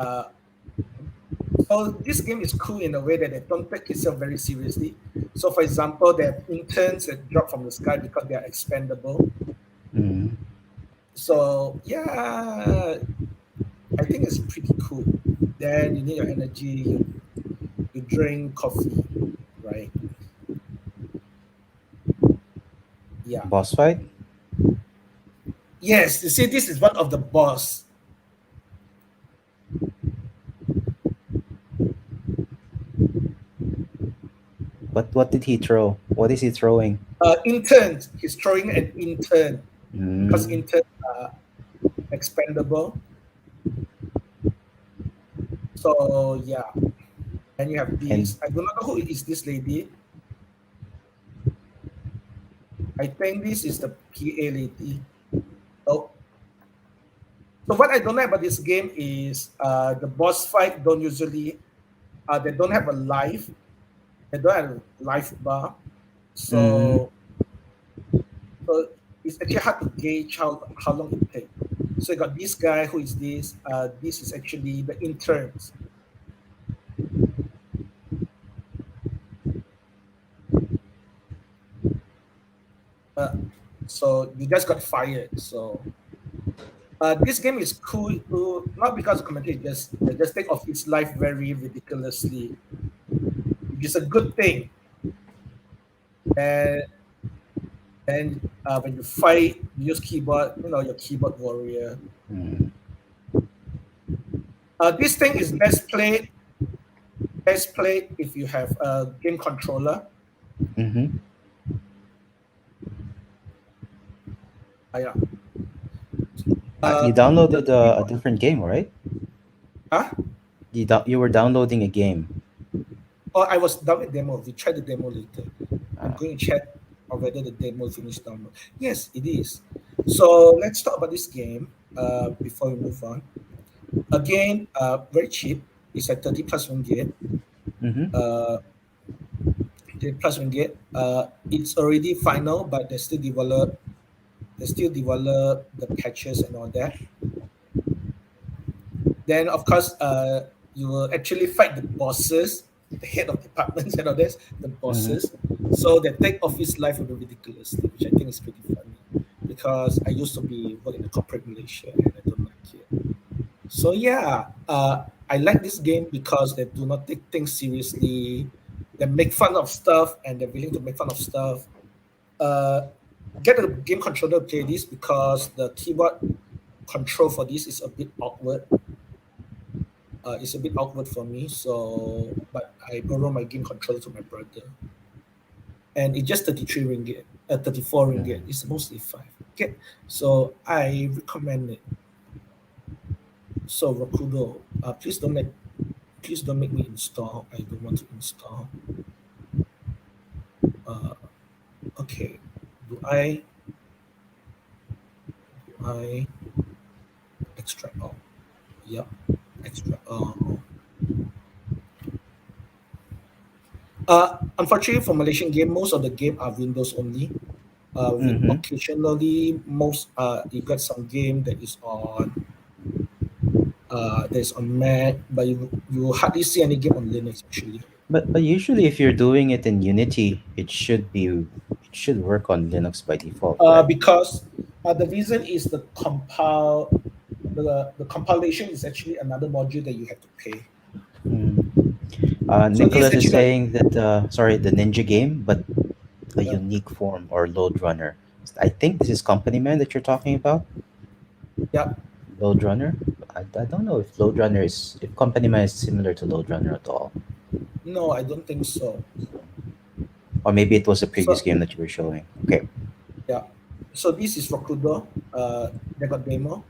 so this game is cool in a way that they don't take itself very seriously. So for example, they have interns that drop from the sky because they are expendable. Mm-hmm. So yeah, I think it's pretty cool. Then you need your energy. You drink coffee, right? Yeah. Boss fight. Yes. You see, this is one of the boss What did he throw? What is he throwing? interns. He's throwing an intern because Mm. interns are expendable. So yeah. And you have And this. I do not know who is this lady. I think this is the PA lady. Oh, so what I don't like about this game is the boss fight don't usually they don't have a life. They don't have a life bar. mm, So so it's actually hard to gauge how long it takes. So you got this guy who is this. This is actually the interns. Uh, so you just got fired. So this game is cool too, not because the commentary just they just take off his life very ridiculously, which is a good thing. And then when you fight, you use keyboard. You know your keyboard warrior. mm, This thing is best played if you have a game controller. mm-hmm. Yeah. You The downloaded a keyboard. different game, right? Huh? You were downloading a game. Oh, I was done with demo. We tried the demo later. I'm Uh, going to check on whether the demo finished download. Yes, it is. So let's talk about this game before we move on. Again, very cheap. It's at 30 plus ringgit. mm-hmm. Uh, 30 plus ringgit. It's already final, but they still develop the patches and all that. Then, of course, you will actually fight the bosses, the head of departments and all this, the bosses. Mm-hmm. So they take office life very ridiculously, which I think is pretty funny because I used to be work in the corporate Malaysia and I don't like it. So yeah, I like this game because they do not take things seriously. They make fun of stuff and they're willing to make fun of stuff. Uh, get a game controller to play this because the keyboard control for this is a bit awkward. It's a bit awkward for me. So, but I borrow my game controller to my brother, and it's just 33 ringgit, 34 ringgit. Mm-hmm. It's mostly five. Okay, so I recommend it. So Rakudo, please don't make me install. I don't want to install. Uh, okay, do I extract all? Yep, extract all. Unfortunately for Malaysian game, most of the game are Windows only. With Mm-hmm. occasionally most you got some game that is on Mac, but you hardly see any game on Linux actually. But usually, if you're doing it in Unity, it should work on Linux by default, right? Because the reason is the compilation is actually another module that you have to pay. Mm. So this is Nicholas is actually like saying that sorry, the Ninja game, but a uh, unique form or load runner. I think this is Company Man that you're talking about. yeah, Load runner. I don't know if load runner is if Company Man is similar to load runner at all, no, I don't think so. or maybe it was a previous So game that you were showing. Okay. yeah, so this is Rokudo. they got demo.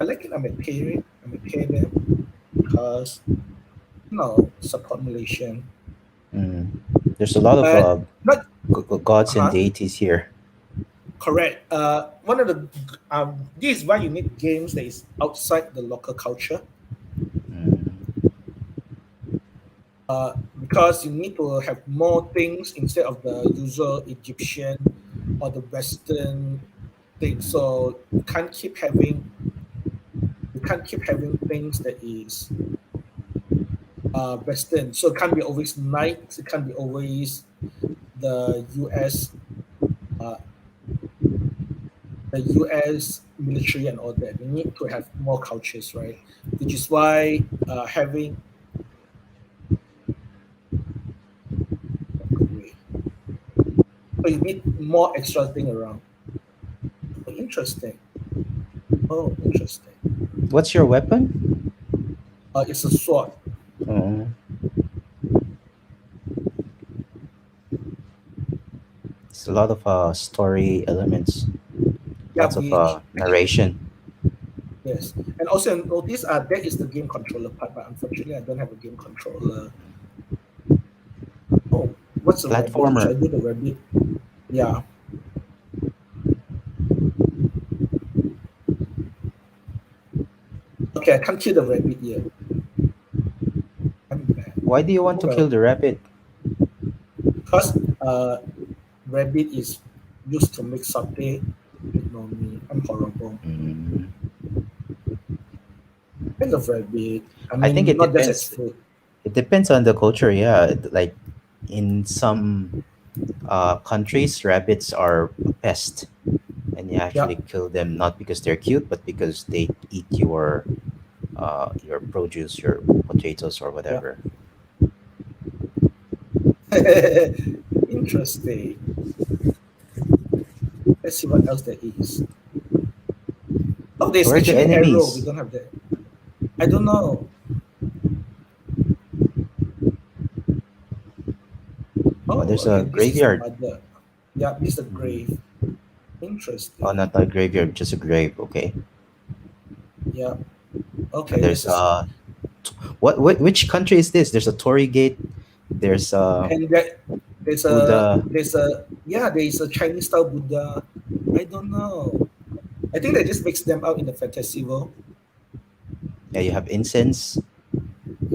I like it. I may pay it. I may pay them because support Malaysian. Mm. There's a lot of But not gods and huh deities here. correct. One of the this is why you need games that is outside the local culture. Mm. Because you need to have more things instead of the usual Egyptian or the Western thing. So you can't keep having things that is Western. So it can't be always knights. It can't be always the US, uh, the US military and all that. We need to have more cultures, right? Which is why having good way. So you need more extra thing around. Oh, interesting. Oh, interesting. What's your weapon? It's a sword. Oh, it's a lot of story elements, Yeah, lots of which actually narration. yes. And also notice that is the game controller part, but unfortunately I don't have a game controller. Oh, what's the rabbit? Should Platformer. I do the rabbit? Yeah. Okay, I can't kill the rabbit yet. I'm bad. Why do you want Oh to kill well. the rabbit? Because rabbit is used to make satay. Ignore me. I'm horrible. Mm. I love rabbit. I I think mean it not just as depends. food. It depends on the culture. Yeah, like in some countries, rabbits are a pest, and you Yeah. actually kill them not because they're cute, but because they eat your produce, your potatoes or Yeah. whatever. Interesting. Let's see what else there is. Oh, there's Where are the actually arrow. We enemies? don't have that. I don't know. Oh, Oh, there's okay. a This is the graveyard. mother. Yeah, this is the grave. Mhm. Oh, Interesting. not a graveyard, just a grave. Okay. Yeah. And Okay. This there's is what which country is this? There's a Tory Gate. There's and that Buddha. there is a Chinese style Buddha. I don't know. I think they just mix them out in the fantasy world. Yeah, you have incense.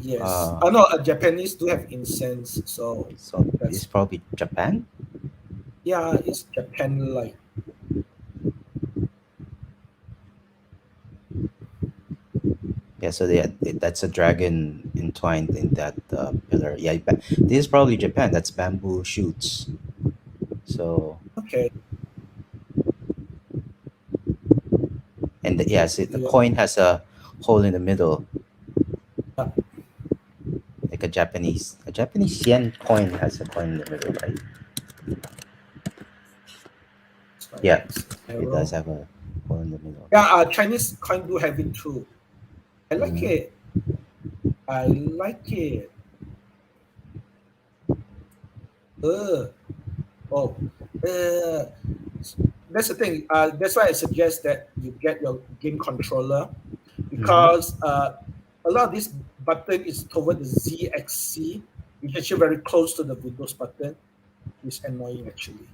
Yes. Uh, I know Japanese do have incense, so so it's that's probably Japan. yeah. It's Japan like Yeah, so that's a dragon entwined in that pillar. Yeah, this is probably Japan. That's bamboo shoots. So okay. yes, the Yeah. coin has a hole in the middle, Yeah. like a Japanese yen coin has a coin in the middle, right? So Yeah, it's it does arrow. have a hole in the middle. Yeah. Chinese coin do have it too. I like Mm. it. I like it. Uh, oh, uh, that's the thing. That's why I suggest that you get your game controller Mm-hmm. because a lot of this button is toward the Z axis, which is actually very close to the Windows button. It's annoying actually.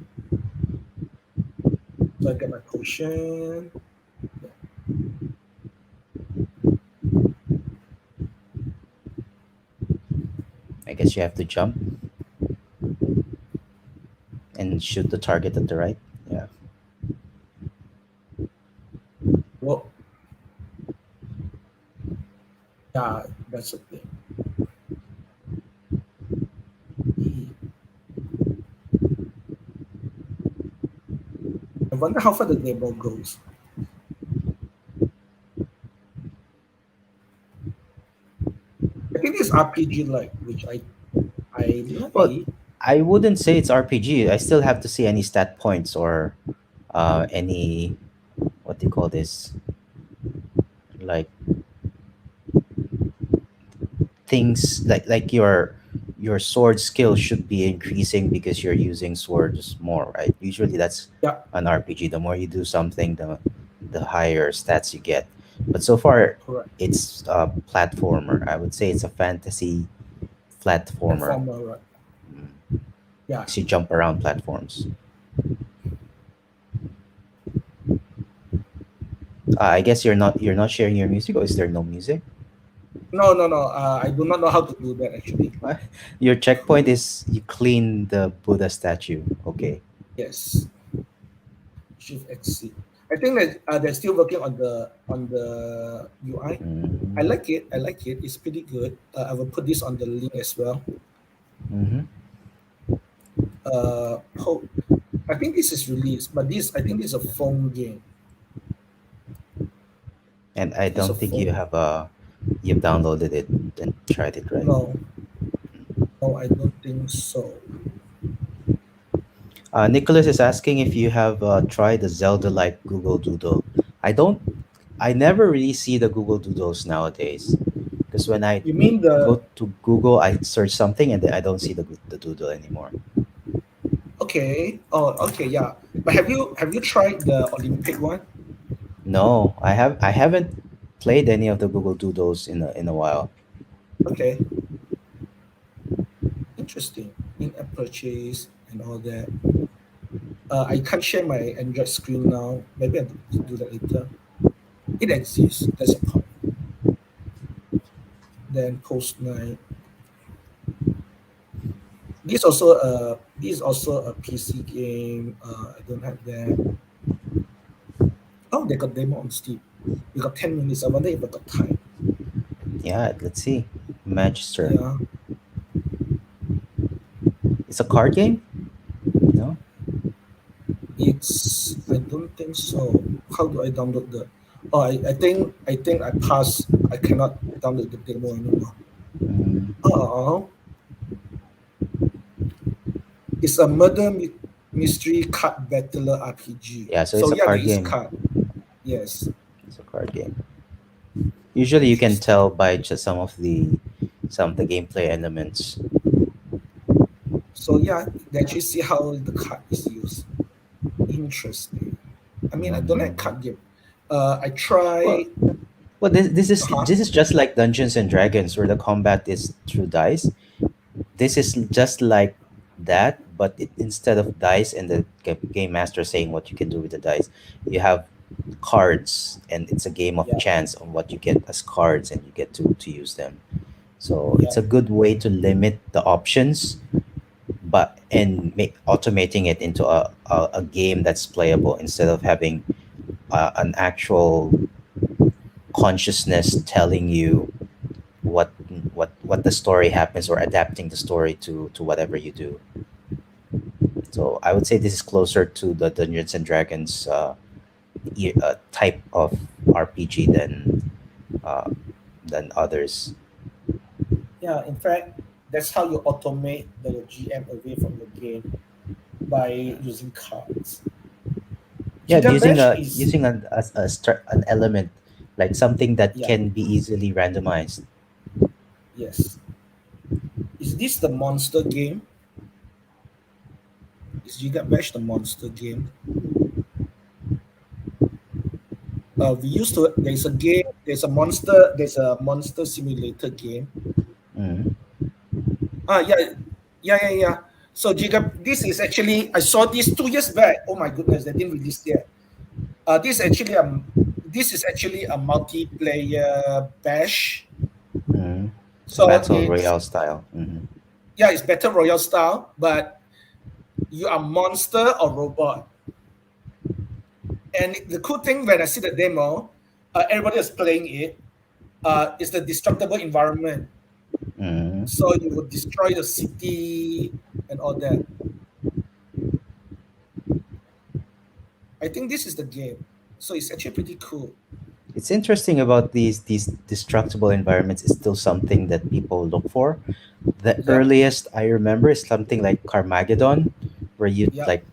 So I get my potion. Yeah. I guess you have to jump and shoot the target at the right. Yeah. Well, yeah, that's the thing. I wonder how far the demo goes. I think it's RPG like, which I Well, like. I wouldn't say it's RPG. I still have to see any stat points or any what do you call this, like things like your your sword skill should be increasing because you're using swords more, right? Usually that's Yeah, an RPG. The more you do something, the higher stats you get. But so far, correct. it's a platformer. I would say it's a fantasy platformer. Platformer, right? Mm. Yeah. Makes you jump around platforms. I guess you're not sharing your music, or is there no music? No, no, no. I do not know how to do that actually. What? Your checkpoint is you clean the Buddha statue. Okay. Yes, Shift Exit. I think that they're still working on the UI. I Mm-hmm. like it. I like it. It's pretty good. I will put this on the link as well. Mm-hmm. Hope. I think this is released, but this I think this is a phone game. And I This is a don't think phone. you've downloaded it and tried it, right? No, no, I don't think so. Nicholas is asking if you have tried the Zelda-like Google Doodle. I don't. I never really see the Google Doodles nowadays, because when I You mean the go to Google, I search something and then I don't see the doodle anymore. okay? Oh, okay, yeah. But have you tried the Olympic one? No, I haven't played any of the Google Doodles in a while. Okay, interesting. In-app purchase and all that. I can't share my Android screen now. Maybe I'll do that later. It exists. That's a point. Then post night. This is also a PC game. I don't have that. Oh, they got demo on Steam. We got 10 minutes. I wonder if I got time. Yeah, let's see. Magister. Yeah, It's a card game. No. it's. I don't think so. How do I download the? Oh, I think I passed. I cannot download the demo anymore. Mm, Oh, it's a mystery card battler RPG. yeah, so it's So a yeah, there card is game. card. Yes, It's a card game. Usually, you can interesting. tell by just some of the gameplay elements. So yeah, they actually see how the card is used. Interesting. I mean, I don't like Mm. card game. I Well, try. well, this is Huh? this is just like Dungeons and Dragons, where the combat is through dice. This is just like that, but instead of dice and the game master saying what you can do with the dice, you have cards, and it's a game of Yeah, chance on what you get as cards, and you get to use them. So yeah, it's a good way to limit the options, but and make automating it into a game that's playable instead of having an actual consciousness telling you what what the story happens, or adapting the story to whatever you do. So I would say this is closer to the Dungeons and Dragons type of RPG uh, than others. yeah. In fact, that's how you automate the GM away from the game by using cards. Yeah, using Gigabash a is using an element, like something that yeah, can be easily randomized. yes. Is this the monster game? Is Gigabash the monster game? We used to. There's a game. There's a monster. There's a monster simulator game. Mm. Yeah, yeah, yeah, yeah. So this is actually I saw this 2 years back. Oh my goodness, they didn't release yet. This is actually a multiplayer bash. Mm. It's a So battle it's royale style. Hmm. yeah, it's battle royale style, but you are monster or robot. And the cool thing when I see the demo, everybody is playing it. It's the destructible environment. Mm. So you would destroy the city and all that. I think this is the game. So it's actually pretty cool. It's interesting about these destructible environments is still something that people look for. The Yep, earliest I remember is something like Carmageddon, where yep,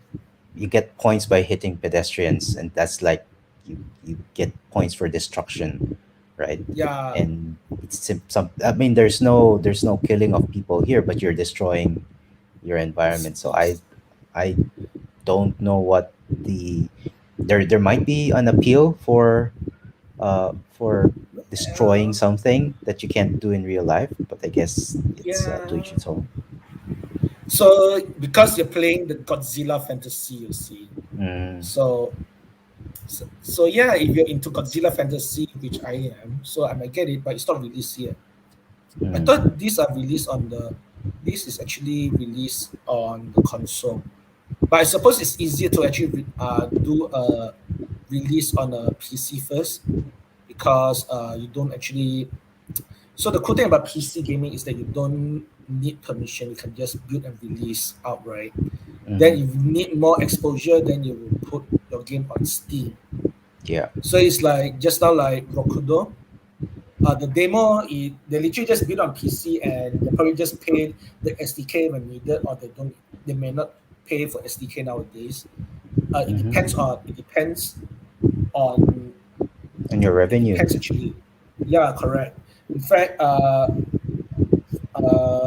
you get points by hitting pedestrians, and that's like you get points for destruction. right? Yeah. And some. I mean, there's no killing of people here, but you're destroying your environment. So I Yes. I don't know what the there might be an appeal for destroying Uh, something that you can't do in real life, but I guess it's to each yeah. its own. So because you're playing the Godzilla fantasy, you see. Mm, So so yeah, if you're into Godzilla fantasy, which I am, so I might get it, but it's not released yet. I mm, thought these are released on the. This is actually released on the console, but I suppose it's easier to actually do a release on a PC first because you don't actually. So the cool thing about PC gaming is that you don't need permission. You can just build and release outright. Then mm, if you need more exposure, then you will put your game on Steam. yeah. So it's like just now like Rokudo. The demo, they literally just build on PC and they probably just pay the SDK when needed, or they don't. They may not pay for SDK nowadays. It depends Mm-hmm. on. It depends on. And your It revenue. depends actually. Yeah, correct. In fact,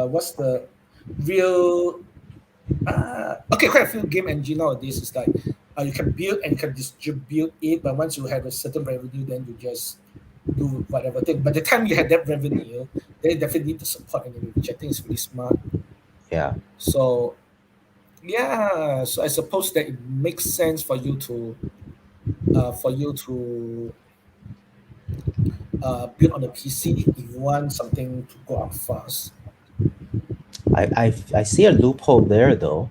what's the real okay, quite a few game engine nowadays is like you can build and you can distribute it, but once you have a certain revenue, then you just do whatever thing. By the time you have that revenue, they definitely need the support anyway, which I think is really smart. Yeah. So yeah, so I suppose that it makes sense for you to build on the PC if you want something to go out fast. I see a loophole there though,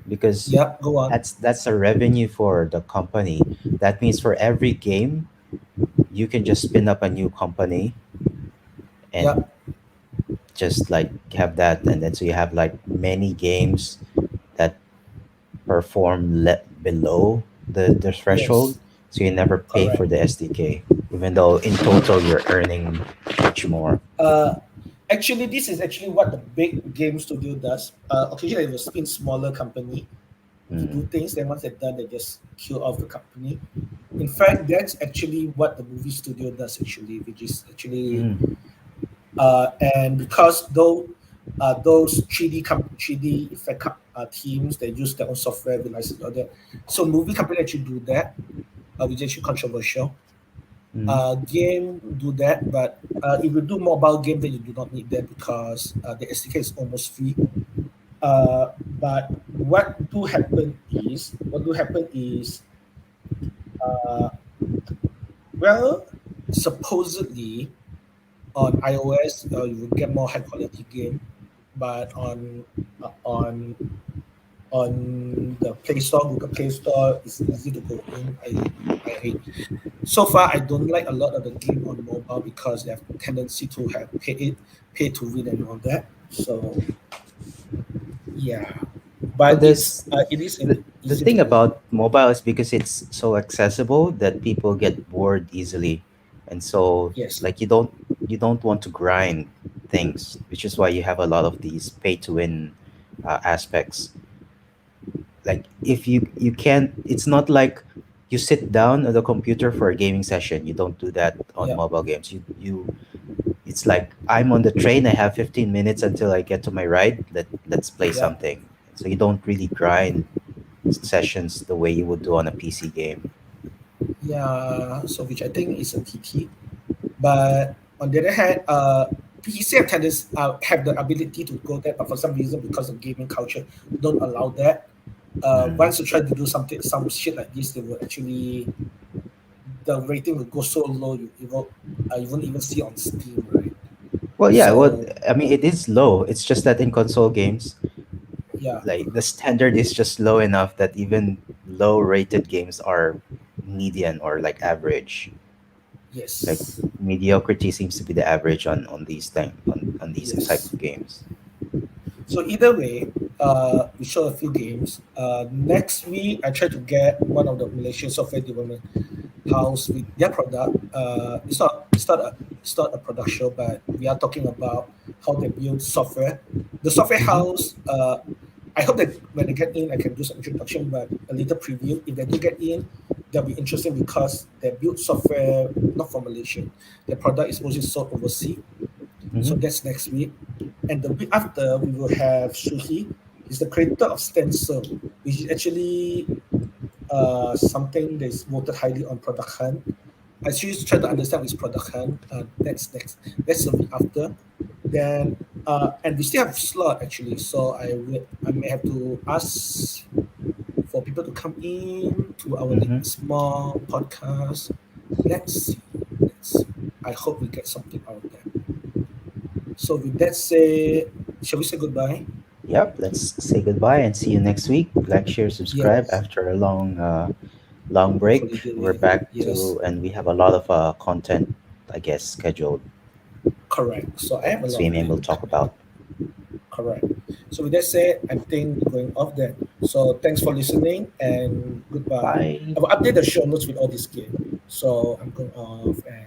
because Yep, go on. that's a revenue for the company. That means for every game, you can just spin up a new company and Yep, just like have that, and then so you have like many games that perform below the threshold, yes, so you never pay for correct. the SDK, even though in total you're earning much more. Uh, Actually, this is actually what the big game studio does. Occasionally, it will spin smaller company to Mm. do things. Then once they're done, they just kill off the company. In fact, that's actually what the movie studio does actually, which is actually Mm. and because those 3D effect teams, they use their own software, they license all that. So movie company actually do that, which is actually controversial. Mm. Game do that, but if you do mobile game, then you do not need that because the SDK is almost free. But what do happen is uh, well, supposedly on iOS you will get more high quality game, but on the Play Store, Google Play Store, it's easy to go in. I so far I don't like a lot of the game on mobile because they have tendency to have pay to win and all that. So yeah, Well, but there's it is the easy to thing go in. about mobile is because it's so accessible that people get bored easily, and so Yes, like you don't want to grind things, which is why you have a lot of these pay to win aspects. Like if you can't, it's not like you sit down at the computer for a gaming session. You don't do that on yeah, mobile games. You it's like I'm on the train. I have 15 minutes until I get to my ride. Let's play yeah, something. So you don't really grind sessions the way you would do on a PC game. yeah. So which I think is a pity. But on the other hand, PC have tendency have the ability to go there, but for some reason, because of gaming culture, don't allow that. Mm. Once you try to do some shit like this, they will actually the rating will go so low you won't even see on Steam, right? Well, yeah. Well, So I mean, it is low. It's just that in console games, yeah, like the standard is just low enough that even low-rated games are median or like average. Like yes, mediocrity seems to be the average on on these type yes. of games. So either way, we show a few games. Next week, I try to get one of the Malaysian software development house with their product. It's not a product show, but we are talking about how they build software. The software Mm-hmm. house. I hope that when they get in, I can do some introduction, but a little preview. If they do get in, that'll be interesting because they build software not for Malaysia. Their product is mostly sold overseas. So Mm-hmm. that's next week. And the week after, we will have Shuhi. He's the creator of Stencil, which is actually something that is voted highly on Product Hunt. I should try to understand his Product Hunt. That's next. That's the week after. Then and we still have slot actually. So I may have to ask for people to come in to our Mm-hmm. small podcast. Let's see. Let's see. I hope we get something out of that. So with that said, shall we say goodbye? Yep. Let's say goodbye and see you next week. Like, share, subscribe. Yes. After a long break, we're Holiday. back Yes. to, and we have a lot of content, I guess, scheduled. Correct. So I have a lot of Swimming things will talk coming up. about. Correct. So with that said, I think we're going off there. So thanks for listening and goodbye. Bye. I will update the show notes with all this game. So I'm going off and